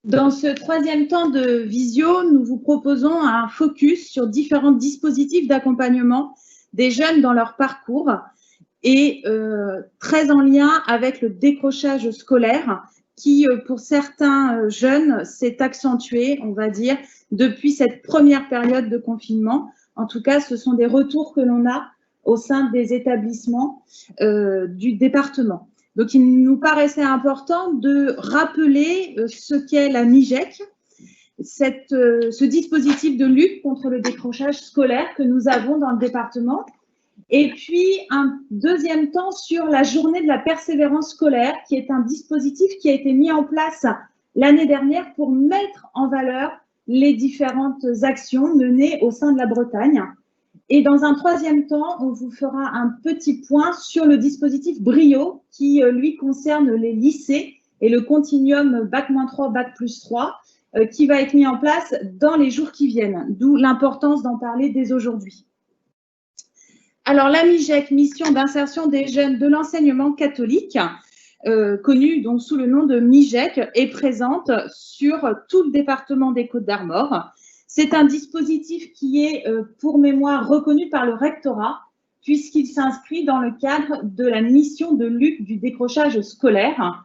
Dans ce troisième temps de visio, nous vous proposons un focus sur différents dispositifs d'accompagnement des jeunes dans leur parcours et très en lien avec le décrochage scolaire qui, pour certains jeunes, s'est accentué, on va dire, depuis cette première période de confinement. En tout cas, ce sont des retours que l'on a au sein des établissements du département. Donc, il nous paraissait important de rappeler ce qu'est la MIGEC, ce dispositif de lutte contre le décrochage scolaire que nous avons dans le département. Et puis, un deuxième temps sur la journée de la persévérance scolaire, qui est un dispositif qui a été mis en place l'année dernière pour mettre en valeur les différentes actions menées au sein de la Bretagne. Et dans un troisième temps, on vous fera un petit point sur le dispositif Brio, qui, lui, concerne les lycées et le continuum Bac-3, Bac+3, qui va être mis en place dans les jours qui viennent, d'où l'importance d'en parler dès aujourd'hui. Alors, la MIGEC, mission d'insertion des jeunes de l'enseignement catholique, connue donc sous le nom de MIGEC, est présente sur tout le département des Côtes-d'Armor. C'est un dispositif qui est, pour mémoire, reconnu par le rectorat, puisqu'il s'inscrit dans le cadre de la mission de lutte du décrochage scolaire.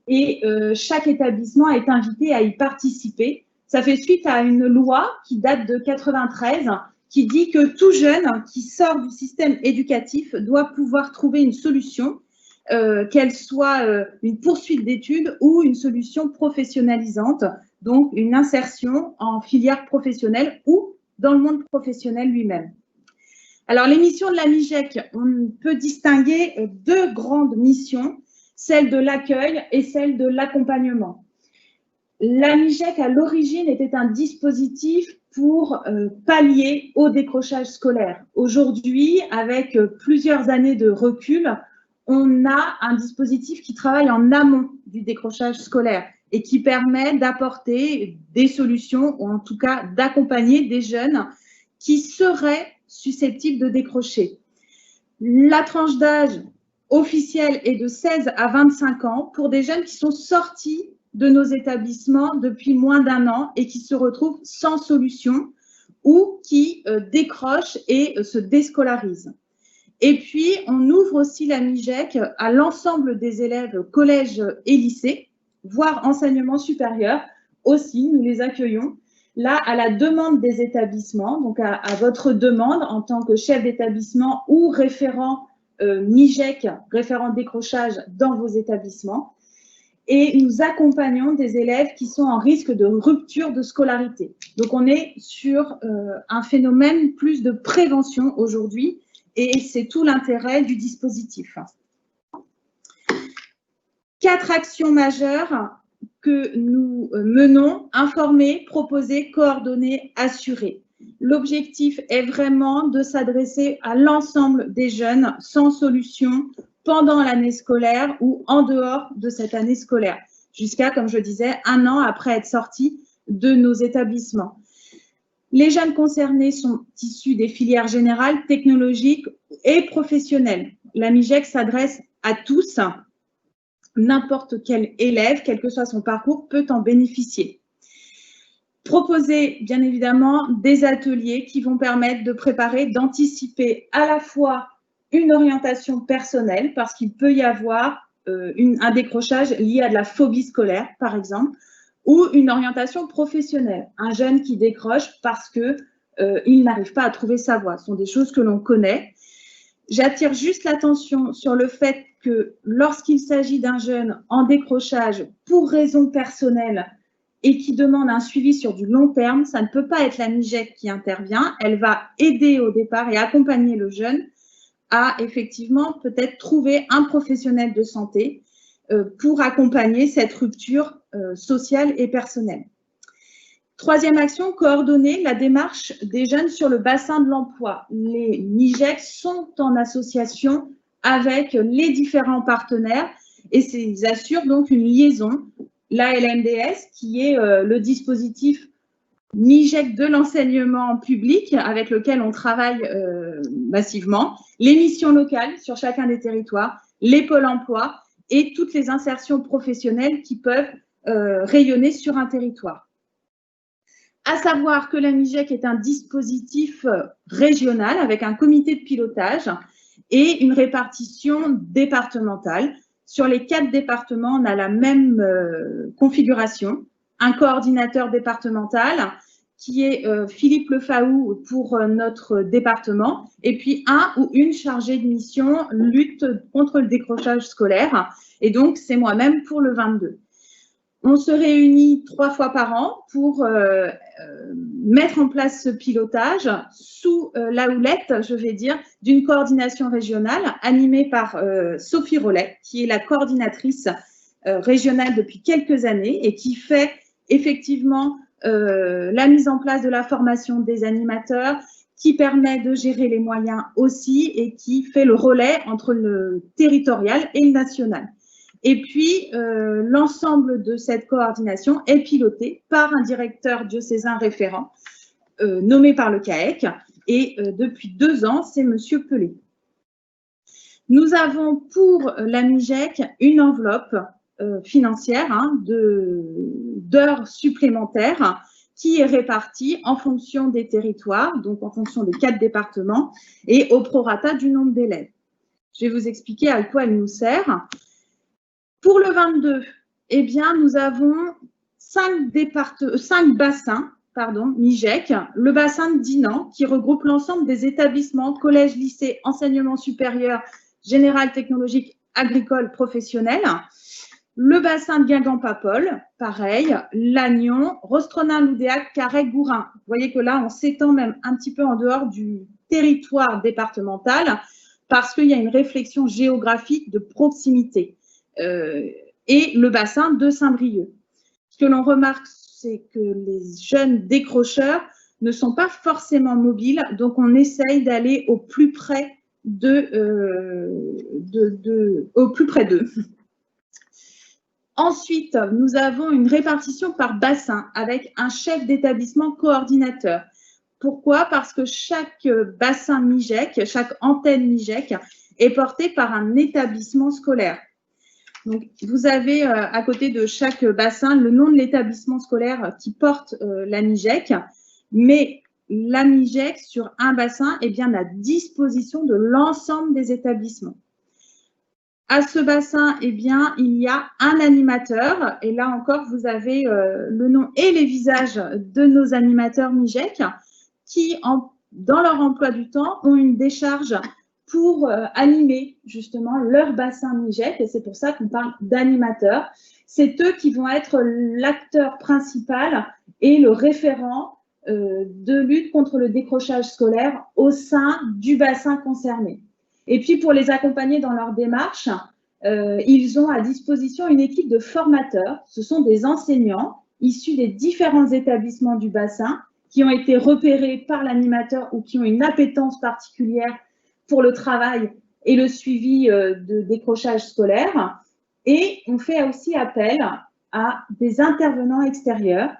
Et chaque établissement est invité à y participer. Ça fait suite à une loi qui date de 93, qui dit que tout jeune qui sort du système éducatif doit pouvoir trouver une solution, qu'elle soit une poursuite d'études ou une solution professionnalisante, donc une insertion en filière professionnelle ou dans le monde professionnel lui-même. Alors, les missions de la MIGEC, on peut distinguer deux grandes missions, celle de l'accueil et celle de l'accompagnement. La MIGEC, à l'origine, était un dispositif pour pallier au décrochage scolaire. Aujourd'hui, avec plusieurs années de recul, on a un dispositif qui travaille en amont du décrochage scolaire et qui permet d'apporter des solutions, ou en tout cas d'accompagner des jeunes qui seraient susceptibles de décrocher. La tranche d'âge officielle est de 16 à 25 ans pour des jeunes qui sont sortis de nos établissements depuis moins d'un an et qui se retrouvent sans solution ou qui décrochent et se déscolarisent. Et puis, on ouvre aussi la MIGEC à l'ensemble des élèves collèges et lycées, voire enseignement supérieur. Aussi, nous les accueillons là à la demande des établissements, donc à votre demande en tant que chef d'établissement ou référent MIGEC, référent décrochage dans vos établissements. Et nous accompagnons des élèves qui sont en risque de rupture de scolarité. Donc, on est sur un phénomène plus de prévention aujourd'hui et c'est tout l'intérêt du dispositif. 4 actions majeures que nous menons: informer, proposer, coordonner, assurer. L'objectif est vraiment de s'adresser à l'ensemble des jeunes sans solution pendant l'année scolaire ou en dehors de cette année scolaire, jusqu'à, comme je disais, 1 an après être sortis de nos établissements. Les jeunes concernés sont issus des filières générales, technologiques et professionnelles. La MIGEC s'adresse à tous. N'importe quel élève, quel que soit son parcours, peut en bénéficier. Proposer, bien évidemment, des ateliers qui vont permettre de préparer, d'anticiper à la fois une orientation personnelle, parce qu'il peut y avoir un décrochage lié à de la phobie scolaire, par exemple, ou une orientation professionnelle. Un jeune qui décroche parce qu'il n'arrive pas à trouver sa voie. Ce sont des choses que l'on connaît. J'attire juste l'attention sur le fait que lorsqu'il s'agit d'un jeune en décrochage pour raison personnelle et qui demande un suivi sur du long terme, ça ne peut pas être la MIGEC qui intervient. Elle va aider au départ et accompagner le jeune à effectivement peut-être trouver un professionnel de santé pour accompagner cette rupture sociale et personnelle. Troisième action, coordonner la démarche des jeunes sur le bassin de l'emploi. Les MIGEC sont en association avec les différents partenaires et ils assurent donc une liaison. L'ALMDS, qui est le dispositif MIGEC de l'enseignement public avec lequel on travaille massivement, les missions locales sur chacun des territoires, les pôles emploi et toutes les insertions professionnelles qui peuvent rayonner sur un territoire. À savoir que la MIGEC est un dispositif régional avec un comité de pilotage et une répartition départementale. Sur les 4 départements, on a la même configuration. Un coordinateur départemental qui est Philippe Lefaou pour notre département, et puis un ou une chargée de mission lutte contre le décrochage scolaire. Et donc, c'est moi-même pour le 22. On se réunit 3 fois par an pour mettre en place ce pilotage sous la houlette, je vais dire, d'une coordination régionale animée par Sophie Rollet, qui est la coordinatrice régionale depuis quelques années et qui fait effectivement la mise en place de la formation des animateurs, qui permet de gérer les moyens aussi et qui fait le relais entre le territorial et le national. Et puis, l'ensemble de cette coordination est piloté par un directeur diocésain référent nommé par le CAEC. Et depuis 2 ans, c'est M. Pelé. Nous avons pour la MIGEC une enveloppe financière d'heures supplémentaires qui est répartie en fonction des territoires, donc en fonction des 4 départements et au prorata du nombre d'élèves. Je vais vous expliquer à quoi elle nous sert. Pour le 22, eh bien, nous avons 5 bassins, MIGEC. Le bassin de Dinan, qui regroupe l'ensemble des établissements, collèges, lycées, enseignement supérieur, général, technologique, agricole, professionnel. Le bassin de Guingamp-Papol, pareil, Lannion, Rostronin-Loudéac, Carhaix, Gourin. Vous voyez que là, on s'étend même un petit peu en dehors du territoire départemental parce qu'il y a une réflexion géographique de proximité. Et le bassin de Saint-Brieuc. Ce que l'on remarque, c'est que les jeunes décrocheurs ne sont pas forcément mobiles, donc on essaye d'aller au plus près d'eux. Ensuite, nous avons une répartition par bassin avec un chef d'établissement coordinateur. Pourquoi? Parce que chaque bassin MIGEC, chaque antenne MIGEC est portée par un établissement scolaire. Donc, vous avez à côté de chaque bassin le nom de l'établissement scolaire qui porte la MIGEC, mais la MIGEC sur un bassin est bien à disposition de l'ensemble des établissements. À ce bassin, eh bien, il y a un animateur, et là encore, vous avez le nom et les visages de nos animateurs MIGEC qui, dans leur emploi du temps, ont une décharge pour animer justement leur bassin MIGEC, et c'est pour ça qu'on parle d'animateurs. C'est eux qui vont être l'acteur principal et le référent de lutte contre le décrochage scolaire au sein du bassin concerné. Et puis, pour les accompagner dans leur démarche, ils ont à disposition une équipe de formateurs. Ce sont des enseignants issus des différents établissements du bassin qui ont été repérés par l'animateur ou qui ont une appétence particulière pour le travail et le suivi de décrochage scolaire. Et on fait aussi appel à des intervenants extérieurs.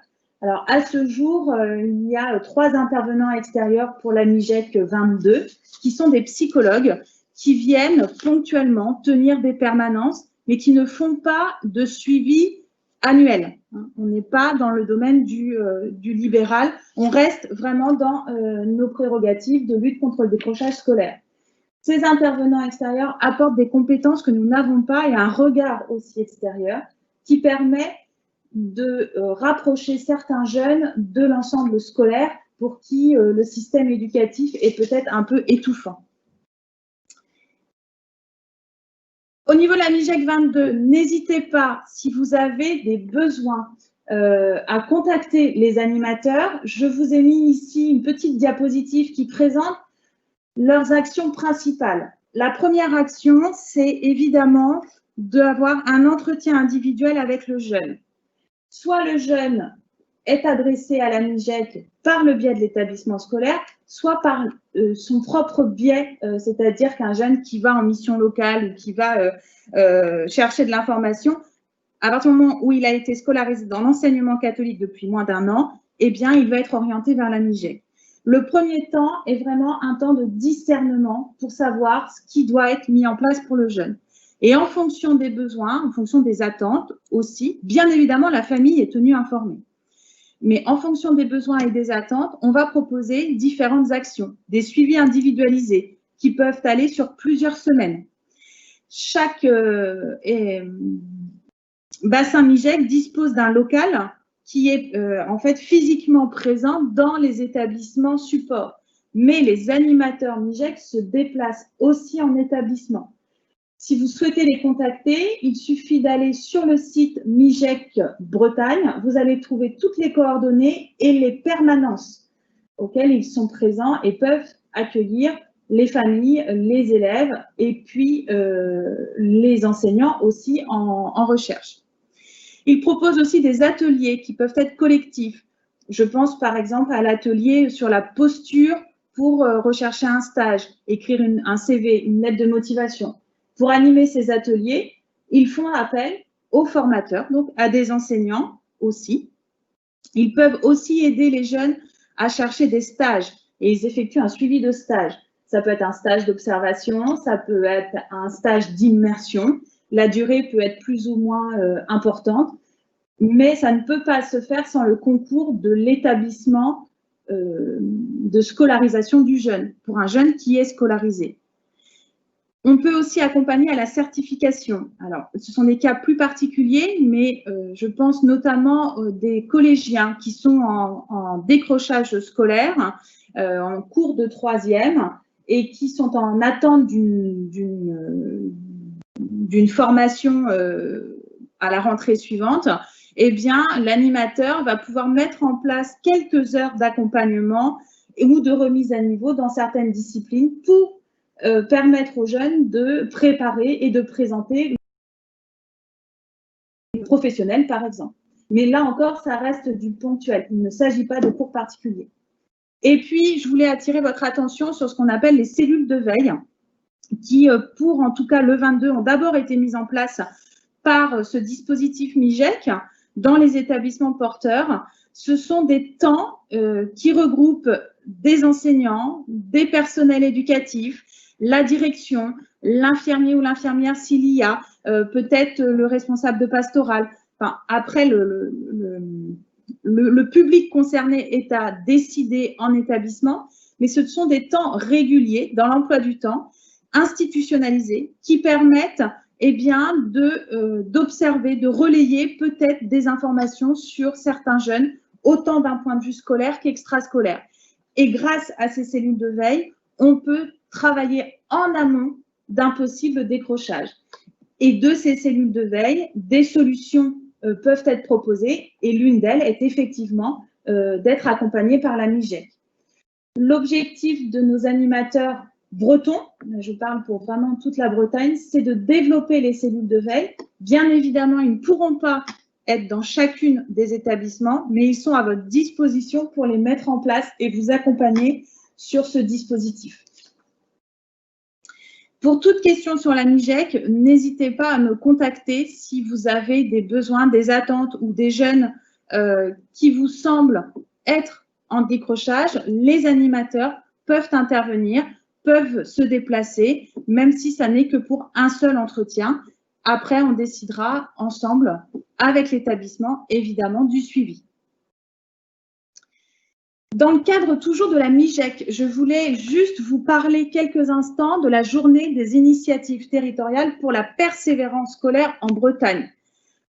Alors, à ce jour, il y a 3 intervenants extérieurs pour la MIGEC 22 qui sont des psychologues qui viennent ponctuellement tenir des permanences, mais qui ne font pas de suivi annuel. On n'est pas dans le domaine du libéral, on reste vraiment dans nos prérogatives de lutte contre le décrochage scolaire. Ces intervenants extérieurs apportent des compétences que nous n'avons pas et un regard aussi extérieur qui permet de rapprocher certains jeunes de l'ensemble scolaire pour qui le système éducatif est peut-être un peu étouffant. Au niveau de la MIGEC 22, n'hésitez pas, si vous avez des besoins, à contacter les animateurs. Je vous ai mis ici une petite diapositive qui présente leurs actions principales. La première action, c'est évidemment d'avoir un entretien individuel avec le jeune. Soit le jeune est adressé à la MIGEC par le biais de l'établissement scolaire, soit par son propre biais, c'est-à-dire qu'un jeune qui va en mission locale ou qui va chercher de l'information, à partir du moment où il a été scolarisé dans l'enseignement catholique depuis moins d'1 an, eh bien, il va être orienté vers la MIGEC. Le premier temps est vraiment un temps de discernement pour savoir ce qui doit être mis en place pour le jeune. Et en fonction des besoins, en fonction des attentes aussi, bien évidemment, la famille est tenue informée. Mais en fonction des besoins et des attentes, on va proposer différentes actions, des suivis individualisés qui peuvent aller sur plusieurs semaines. Chaque bassin MIGEC dispose d'un local qui est en fait physiquement présent dans les établissements supports. Mais les animateurs MIGEC se déplacent aussi en établissement. Si vous souhaitez les contacter, il suffit d'aller sur le site MIGEC Bretagne. Vous allez trouver toutes les coordonnées et les permanences auxquelles ils sont présents et peuvent accueillir les familles, les élèves et puis les enseignants aussi en recherche. Ils proposent aussi des ateliers qui peuvent être collectifs. Je pense par exemple à l'atelier sur la posture pour rechercher un stage, écrire un CV, une lettre de motivation. Pour animer ces ateliers, ils font appel aux formateurs, donc à des enseignants aussi. Ils peuvent aussi aider les jeunes à chercher des stages et ils effectuent un suivi de stage. Ça peut être un stage d'observation, ça peut être un stage d'immersion. La durée peut être plus ou moins importante, mais ça ne peut pas se faire sans le concours de l'établissement de scolarisation du jeune, pour un jeune qui est scolarisé. On peut aussi accompagner à la certification. Alors, ce sont des cas plus particuliers, mais je pense notamment des collégiens qui sont en décrochage scolaire, en cours de 3e, et qui sont en attente d'une formation à la rentrée suivante. Eh bien, l'animateur va pouvoir mettre en place quelques heures d'accompagnement ou de remise à niveau dans certaines disciplines pour permettre aux jeunes de préparer et de présenter les professionnels, par exemple. Mais là encore, ça reste du ponctuel. Il ne s'agit pas de cours particuliers. Et puis, je voulais attirer votre attention sur ce qu'on appelle les cellules de veille, qui, pour en tout cas le 22, ont d'abord été mises en place par ce dispositif MIGEC dans les établissements porteurs. Ce sont des temps qui regroupent des enseignants, des personnels éducatifs, la direction, l'infirmier ou l'infirmière s'il y a, peut-être le responsable de pastoral. Enfin, après, le public concerné est à décider en établissement, mais ce sont des temps réguliers dans l'emploi du temps, institutionnalisés, qui permettent eh bien, d'observer, de relayer peut-être des informations sur certains jeunes, autant d'un point de vue scolaire qu'extrascolaire. Et grâce à ces cellules de veille, on peut travailler en amont d'un possible décrochage. Et de ces cellules de veille, des solutions peuvent être proposées et l'une d'elles est effectivement d'être accompagnée par la MIGEC. L'objectif de nos animateurs bretons, je parle pour vraiment toute la Bretagne, c'est de développer les cellules de veille. Bien évidemment, ils ne pourront pas être dans chacune des établissements, mais ils sont à votre disposition pour les mettre en place et vous accompagner sur ce dispositif. Pour toute question sur la MIGEC, n'hésitez pas à me contacter si vous avez des besoins, des attentes ou des jeunes qui vous semblent être en décrochage. Les animateurs peuvent intervenir, peuvent se déplacer, même si ça n'est que pour un seul entretien. Après, on décidera ensemble, avec l'établissement, évidemment, du suivi. Dans le cadre toujours de la MIGEC, je voulais juste vous parler quelques instants de la journée des initiatives territoriales pour la persévérance scolaire en Bretagne.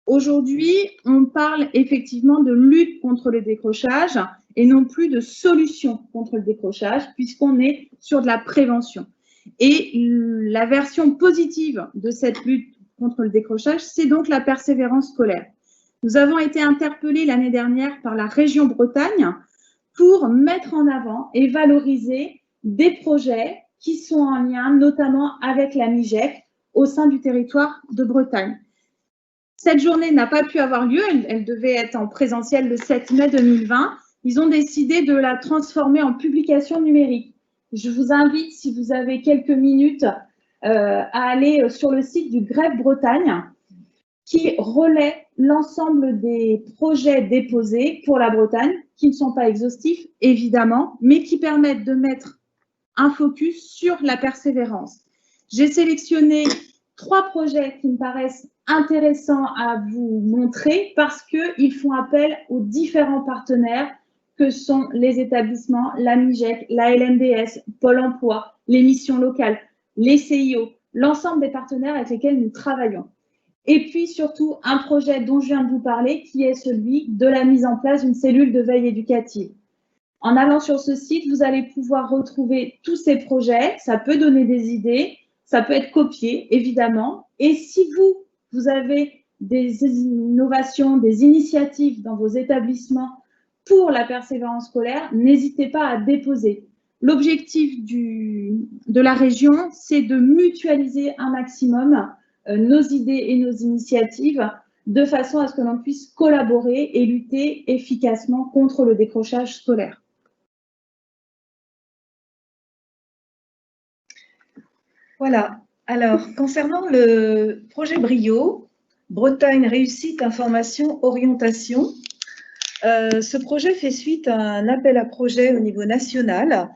Aujourd'hui, on parle effectivement de lutte contre le décrochage et non plus de solution contre le décrochage, puisqu'on est sur de la prévention. Et la version positive de cette lutte contre le décrochage, c'est donc la persévérance scolaire. Nous avons été interpellés l'année dernière par la région Bretagne pour mettre en avant et valoriser des projets qui sont en lien notamment avec la MIGEC au sein du territoire de Bretagne. Cette journée n'a pas pu avoir lieu, elle devait être en présentiel le 7 mai 2020. Ils ont décidé de la transformer en publication numérique. Je vous invite, si vous avez quelques minutes, à aller sur le site du Greffe Bretagne qui relaie l'ensemble des projets déposés pour la Bretagne, qui ne sont pas exhaustifs, évidemment, mais qui permettent de mettre un focus sur la persévérance. J'ai sélectionné 3 projets qui me paraissent intéressants à vous montrer parce qu'ils font appel aux différents partenaires que sont les établissements, la MIGEC, la LMDS, Pôle emploi, les missions locales, les CIO, l'ensemble des partenaires avec lesquels nous travaillons. Et puis surtout, un projet dont je viens de vous parler, qui est celui de la mise en place d'une cellule de veille éducative. En allant sur ce site, vous allez pouvoir retrouver tous ces projets. Ça peut donner des idées, ça peut être copié, évidemment. Et si vous avez des innovations, des initiatives dans vos établissements pour la persévérance scolaire, n'hésitez pas à déposer. L'objectif de la région, c'est de mutualiser un maximum nos idées et nos initiatives de façon à ce que l'on puisse collaborer et lutter efficacement contre le décrochage scolaire. Voilà. Alors, concernant le projet Brio, Bretagne Réussite Information Orientation, ce projet fait suite à un appel à projet au niveau national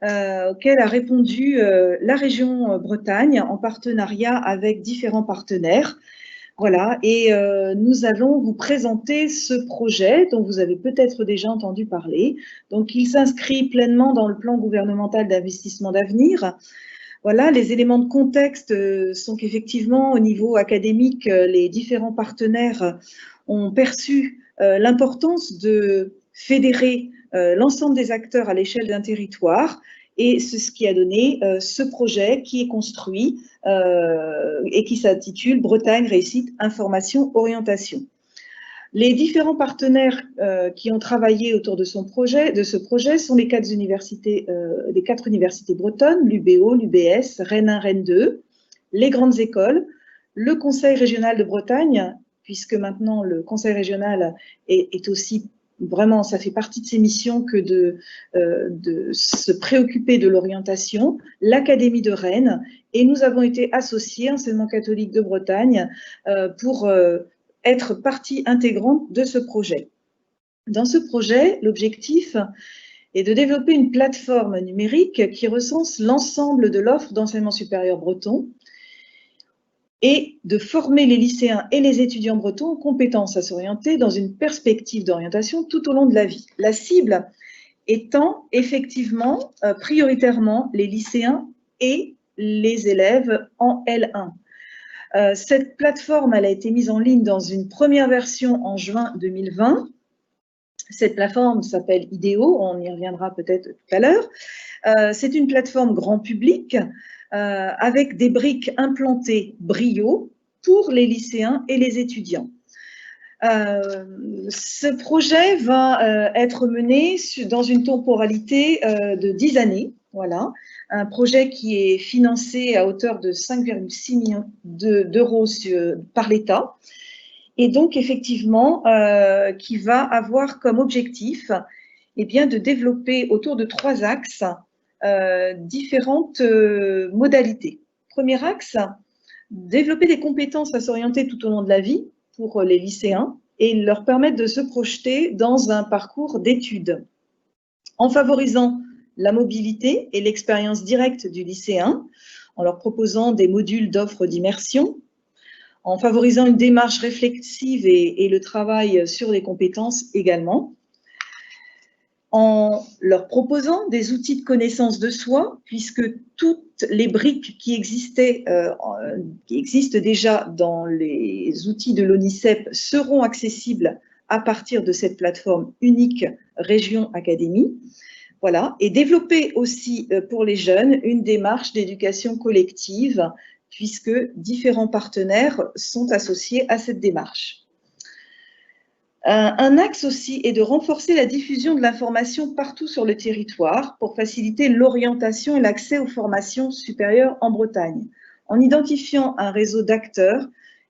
auquel a répondu la région Bretagne en partenariat avec différents partenaires. Voilà, et nous allons vous présenter ce projet dont vous avez peut-être déjà entendu parler. Donc, il s'inscrit pleinement dans le plan gouvernemental d'investissement d'avenir. Voilà, les éléments de contexte sont qu'effectivement, au niveau académique, les différents partenaires ont perçu l'importance de fédérer l'ensemble des acteurs à l'échelle d'un territoire, et c'est ce qui a donné ce projet qui est construit et qui s'intitule Bretagne Réussite Information Orientation. Les différents partenaires qui ont travaillé autour de ce projet sont les 4 universités bretonnes, l'UBO, l'UBS, Rennes 1, Rennes 2, les grandes écoles, le Conseil régional de Bretagne, puisque maintenant le Conseil régional est aussi vraiment, ça fait partie de ses missions que de se préoccuper de l'orientation, l'Académie de Rennes, et nous avons été associés, Enseignement catholique de Bretagne, pour être partie intégrante de ce projet. Dans ce projet, l'objectif est de développer une plateforme numérique qui recense l'ensemble de l'offre d'enseignement supérieur breton et de former les lycéens et les étudiants bretons aux compétences à s'orienter dans une perspective d'orientation tout au long de la vie. La cible étant effectivement prioritairement les lycéens et les élèves en L1. Cette plateforme, elle a été mise en ligne dans une première version en juin 2020. Cette plateforme s'appelle IDEO, on y reviendra peut-être tout à l'heure. C'est une plateforme grand public avec des briques implantées Brio pour les lycéens et les étudiants. Ce projet va être mené dans une temporalité de 10 années. Voilà, un projet qui est financé à hauteur de 5,6 millions d'euros par l'État, et donc effectivement qui va avoir comme objectif de développer autour de 3 axes différentes modalités. Premier axe, développer des compétences à s'orienter tout au long de la vie pour les lycéens et leur permettre de se projeter dans un parcours d'études, en favorisant la mobilité et l'expérience directe du lycéen, en leur proposant des modules d'offres d'immersion, en favorisant une démarche réflexive et le travail sur les compétences également, en leur proposant des outils de connaissance de soi, puisque toutes les briques qui existent déjà dans les outils de l'ONICEP seront accessibles à partir de cette plateforme unique Région Académie. Voilà, et développer aussi pour les jeunes une démarche d'éducation collective, puisque différents partenaires sont associés à cette démarche. Un axe aussi est de renforcer la diffusion de l'information partout sur le territoire pour faciliter l'orientation et l'accès aux formations supérieures en Bretagne, en identifiant un réseau d'acteurs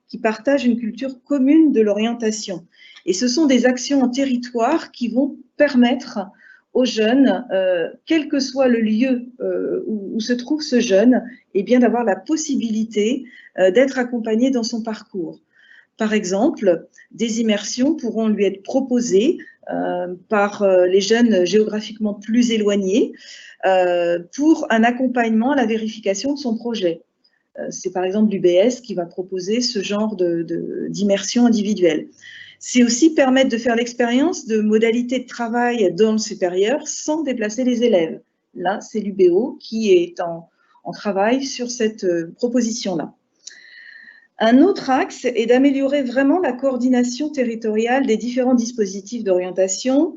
qui partagent une culture commune de l'orientation. Et ce sont des actions en territoire qui vont permettre aux jeunes, quel que soit le lieu où se trouve ce jeune, d'avoir la possibilité d'être accompagné dans son parcours. Par exemple, des immersions pourront lui être proposées par les jeunes géographiquement plus éloignés pour un accompagnement à la vérification de son projet. c'est par exemple l'UBS qui va proposer ce genre d'immersion individuelle. C'est aussi permettre de faire l'expérience de modalités de travail dans le supérieur sans déplacer les élèves. Là, c'est l'UBO qui est en travail sur cette proposition-là. Un autre axe est d'améliorer vraiment la coordination territoriale des différents dispositifs d'orientation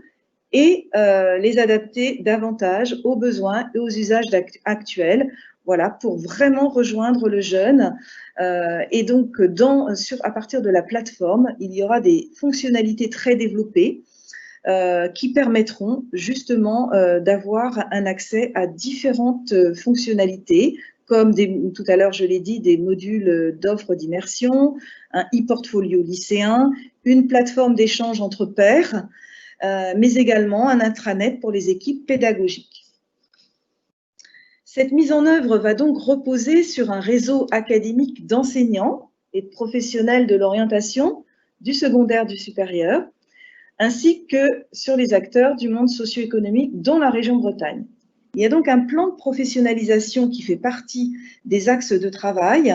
et les adapter davantage aux besoins et aux usages actuels, voilà, pour vraiment rejoindre le jeune. Et donc, à partir de la plateforme, il y aura des fonctionnalités très développées qui permettront justement d'avoir un accès à différentes fonctionnalités, comme tout à l'heure je l'ai dit, des modules d'offres d'immersion, un e-portfolio lycéen, une plateforme d'échange entre pairs, mais également un intranet pour les équipes pédagogiques. Cette mise en œuvre va donc reposer sur un réseau académique d'enseignants et de professionnels de l'orientation, du secondaire, du supérieur, ainsi que sur les acteurs du monde socio-économique dans la région Bretagne. Il y a donc un plan de professionnalisation qui fait partie des axes de travail,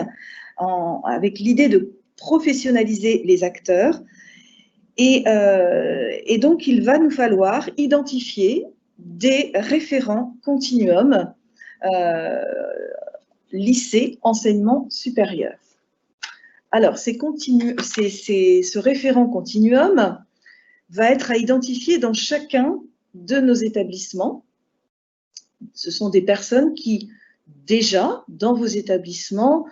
avec l'idée de professionnaliser les acteurs. Et donc, il va nous falloir identifier des référents continuum lycée, enseignement supérieur. Alors, ce référent continuum va être à identifier dans chacun de nos établissements. Ce sont des personnes qui, déjà, dans vos établissements,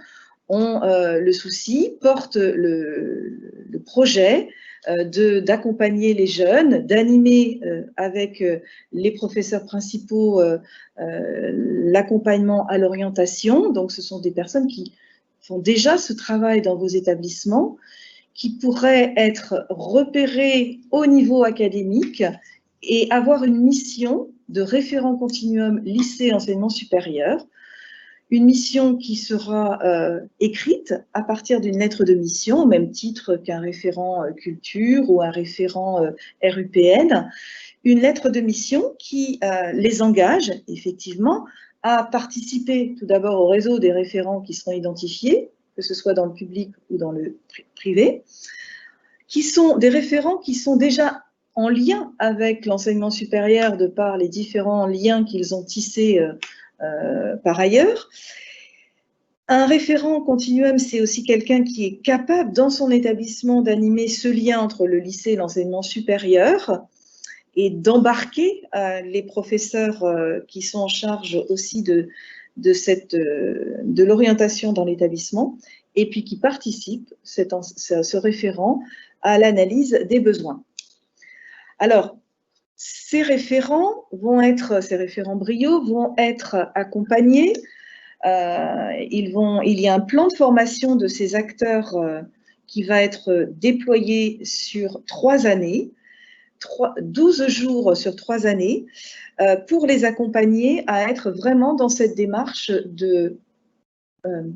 ont le souci, portent le projet d'accompagner les jeunes, d'animer avec les professeurs principaux l'accompagnement à l'orientation. Donc, ce sont des personnes qui font déjà ce travail dans vos établissements, qui pourraient être repérées au niveau académique et avoir une mission de référent continuum lycée enseignement supérieur, une mission qui sera écrite à partir d'une lettre de mission, au même titre qu'un référent culture ou un référent RUPN, une lettre de mission qui les engage effectivement à participer tout d'abord au réseau des référents qui seront identifiés, que ce soit dans le public ou dans le privé, qui sont des référents qui sont déjà en lien avec l'enseignement supérieur de par les différents liens qu'ils ont tissés par ailleurs. Un référent continuum, c'est aussi quelqu'un qui est capable dans son établissement d'animer ce lien entre le lycée et l'enseignement supérieur et d'embarquer les professeurs qui sont en charge aussi de l'orientation dans l'établissement et puis qui participe, ce référent, à l'analyse des besoins. Alors, ces référents BRIO vont être accompagnés. Il y a un plan de formation de ces acteurs qui va être déployé sur 3 années, 12 jours sur 3 années, pour les accompagner à être vraiment dans cette démarche de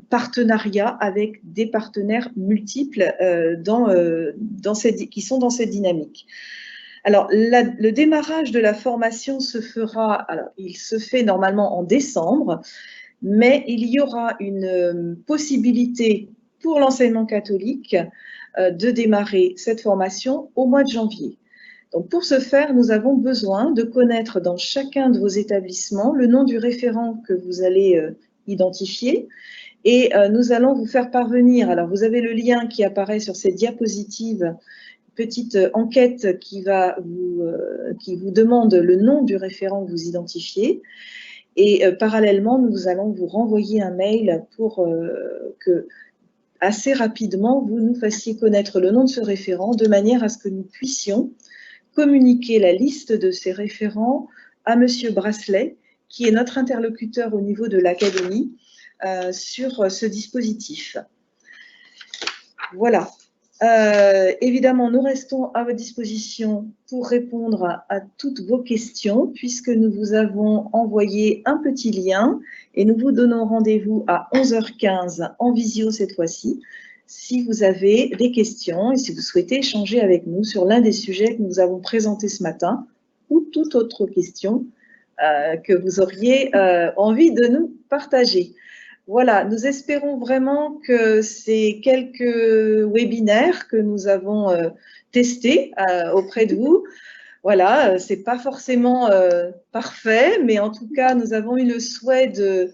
partenariat avec des partenaires multiples qui sont dans cette dynamique. Alors, le démarrage de la formation il se fait normalement en décembre, mais il y aura une possibilité pour l'enseignement catholique de démarrer cette formation au mois de janvier. Donc, pour ce faire, nous avons besoin de connaître dans chacun de vos établissements le nom du référent que vous allez identifier et nous allons vous faire parvenir. Alors, vous avez le lien qui apparaît sur cette diapositive, petite enquête qui vous demande le nom du référent que vous identifiez. Et parallèlement, nous allons vous renvoyer un mail pour que, assez rapidement, vous nous fassiez connaître le nom de ce référent de manière à ce que nous puissions communiquer la liste de ces référents à Monsieur Brasselet, qui est notre interlocuteur au niveau de l'académie sur ce dispositif. Voilà. Évidemment, nous restons à votre disposition pour répondre à toutes vos questions, puisque nous vous avons envoyé un petit lien et nous vous donnons rendez-vous à 11h15 en visio cette fois-ci, si vous avez des questions et si vous souhaitez échanger avec nous sur l'un des sujets que nous avons présentés ce matin ou toute autre question que vous auriez envie de nous partager. voilà, nous espérons vraiment que ces quelques webinaires que nous avons testés auprès de vous, voilà, c'est pas forcément parfait, mais en tout cas, nous avons eu le souhait de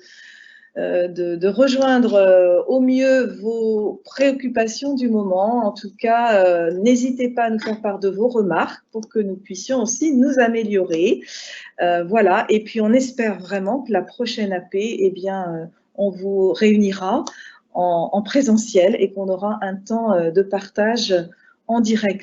rejoindre au mieux vos préoccupations du moment. En tout cas, n'hésitez pas à nous faire part de vos remarques pour que nous puissions aussi nous améliorer. Voilà, et puis on espère vraiment que la prochaine AP, eh bien, on vous réunira en présentiel et qu'on aura un temps de partage en direct.